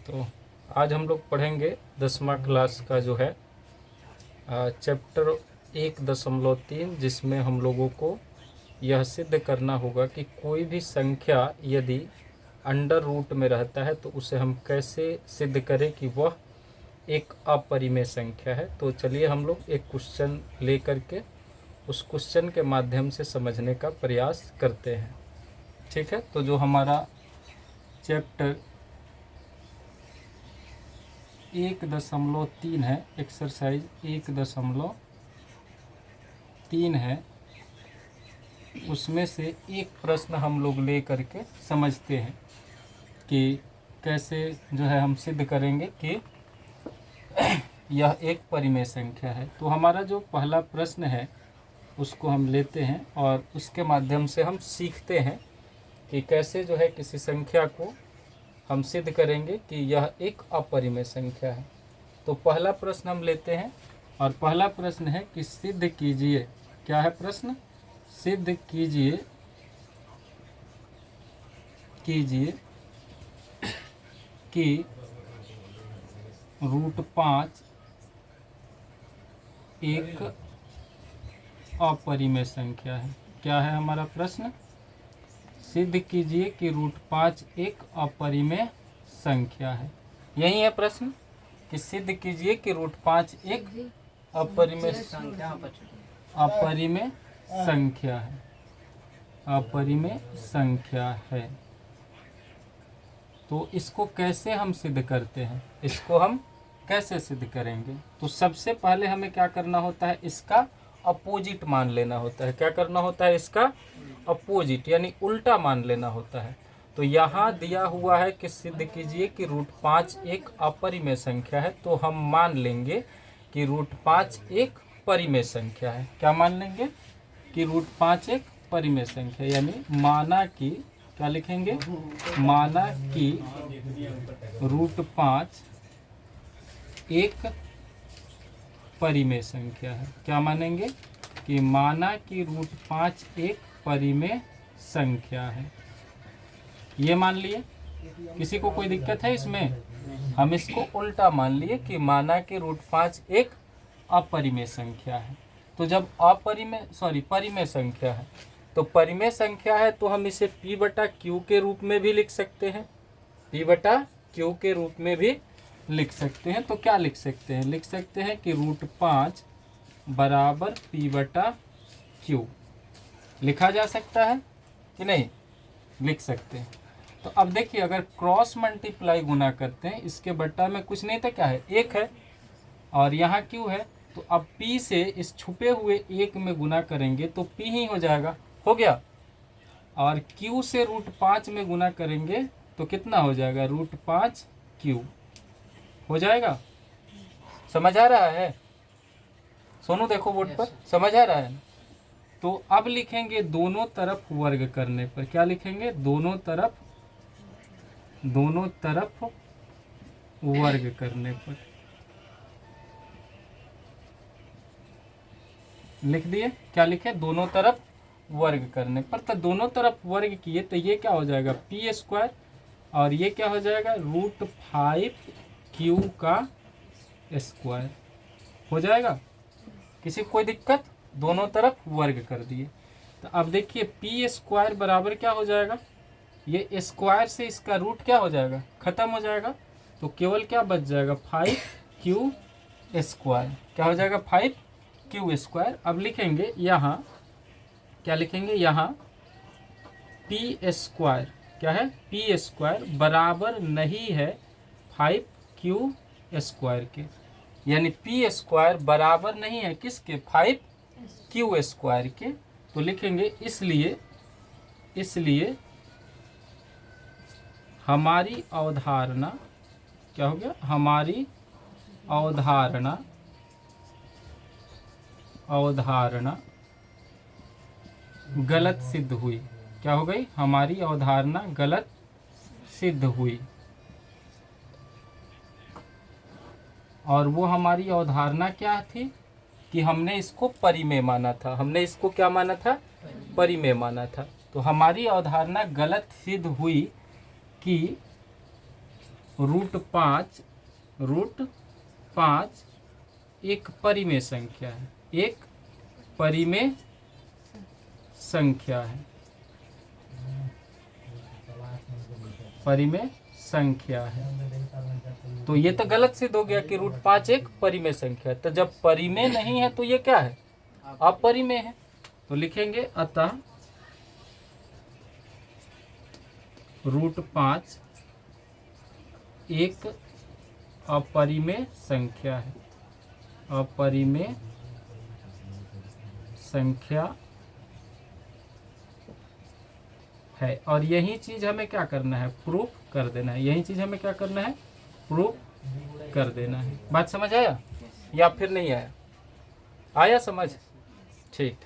तो आज हम लोग पढ़ेंगे 10वां क्लास का जो है चैप्टर 1.3, जिसमें हम लोगों को यह सिद्ध करना होगा कि कोई भी संख्या यदि अंडर रूट में रहता है तो उसे हम कैसे सिद्ध करें कि वह एक अपरिमेय संख्या है। तो चलिए हम लोग एक क्वेश्चन ले करके उस क्वेश्चन के माध्यम से समझने का प्रयास करते हैं। ठीक है, तो जो हमारा चैप्टर 1.3 है, एक्सरसाइज 1.3 है, उसमें से एक प्रश्न हम लोग ले करके समझते हैं कि कैसे जो है हम सिद्ध करेंगे कि यह एक परिमेय संख्या है। तो हमारा जो पहला प्रश्न है उसको हम लेते हैं और उसके माध्यम से हम सीखते हैं कि कैसे जो है किसी संख्या को हम सिद्ध करेंगे कि यह एक अपरिमेय संख्या है। तो पहला प्रश्न हम लेते हैं और पहला प्रश्न है कि सिद्ध कीजिए। क्या है प्रश्न? सिद्ध कीजिए कि √5 एक अपरिमेय संख्या है। क्या है हमारा प्रश्न? सिद्ध कीजिए कि √5 एक अपरिमेय संख्या है। यही है प्रश्न कि सिद्ध कीजिए कि √5 एक अपरिमेय संख्या है। अपरिमेय संख्या है। तो इसको कैसे हम सिद्ध करते हैं? इसको हम कैसे सिद्ध करेंगे? तो सबसे पहले हमें क्या करना होता है? इसका अपोजिट मान लेना होता है। क्या करना होता है? इसका अपोजिट यानी उल्टा मान लेना होता है। तो यहाँ दिया हुआ है कि सिद्ध कीजिए कि √5 एक अपरिमेय संख्या है, तो हम मान लेंगे कि √5 एक परिमेय संख्या है। क्या मान लेंगे? कि √5 एक परिमेय संख्या, यानी माना कि क्या लिखेंगे? माना कि √5 एक परिमेय संख्या है। क्या मानेंगे? कि माना कि √5 एक परिमेय संख्या है। ये मान लिए। किसी को कोई दिक्कत है इसमें? हम इसको उल्टा मान लिए कि माना कि √5 एक अपरिमेय संख्या है। तो जब परिमेय संख्या है, तो परिमेय संख्या है तो हम इसे P/Q के रूप में भी लिख सकते हैं। P/Q के रूप में भी लिख सकते हैं। तो क्या लिख सकते हैं? लिख सकते हैं कि √5 बराबर P/Q लिखा जा सकता है कि नहीं? लिख सकते हैं। तो अब देखिए, अगर क्रॉस मल्टीप्लाई गुना करते हैं, इसके बट्टा में कुछ नहीं था, क्या है? 1 है और यहाँ Q है। तो अब P से इस छुपे हुए 1 में गुना करेंगे तो P ही हो जाएगा। हो गया। और Q से √5 में गुना करेंगे तो कितना हो जाएगा? √5Q हो जाएगा। समझ आ रहा है? सोनू देखो बोर्ड पर, समझ आ रहा है? तो अब लिखेंगे दोनों तरफ वर्ग करने पर। क्या लिखेंगे? दोनों तरफ वर्ग करने पर लिख दिए। क्या लिखे? दोनों तरफ वर्ग करने पर। तो दोनों तरफ वर्ग किए तो ये क्या हो जाएगा? P² और ये क्या हो जाएगा? √5Q का स्क्वायर हो जाएगा। किसी को कोई दिक्कत? दोनों तरफ वर्ग कर दिए। तो अब देखिए P² बराबर क्या हो जाएगा? ये स्क्वायर से इसका रूट क्या हो जाएगा? खत्म हो जाएगा। तो केवल क्या बच जाएगा? 5Q²। क्या हो जाएगा? 5Q²। अब लिखेंगे यहाँ, क्या लिखेंगे? यहाँ P² क्या है? P² बराबर नहीं है 5Q² के, यानी P² बराबर नहीं है किसके? 5Q² के। तो लिखेंगे इसलिए हमारी अवधारणा क्या हो गया? हमारी अवधारणा गलत सिद्ध हुई। क्या हो गई? हमारी अवधारणा गलत सिद्ध हुई। और वो हमारी अवधारणा क्या थी? कि हमने इसको परिमेय माना था। हमने इसको क्या माना था? परिमेय माना था। तो हमारी अवधारणा गलत सिद्ध हुई कि √5 एक परिमेय संख्या है, एक परिमेय संख्या है, परिमेय संख्या है। तो ये तो गलत सिद्ध हो गया कि √5 एक परिमेय संख्या है। तो जब परिमेय नहीं है तो ये क्या है, अपरिमेय है। तो लिखेंगे अतः √5 एक अपरिमेय संख्या है, अपरिमेय संख्या है। और यही चीज हमें क्या करना है, प्रूफ कर देना है। यही चीज हमें क्या करना है, प्रूफ कर देना है। बात समझ आया या फिर नहीं आया? आया समझ? ठीक।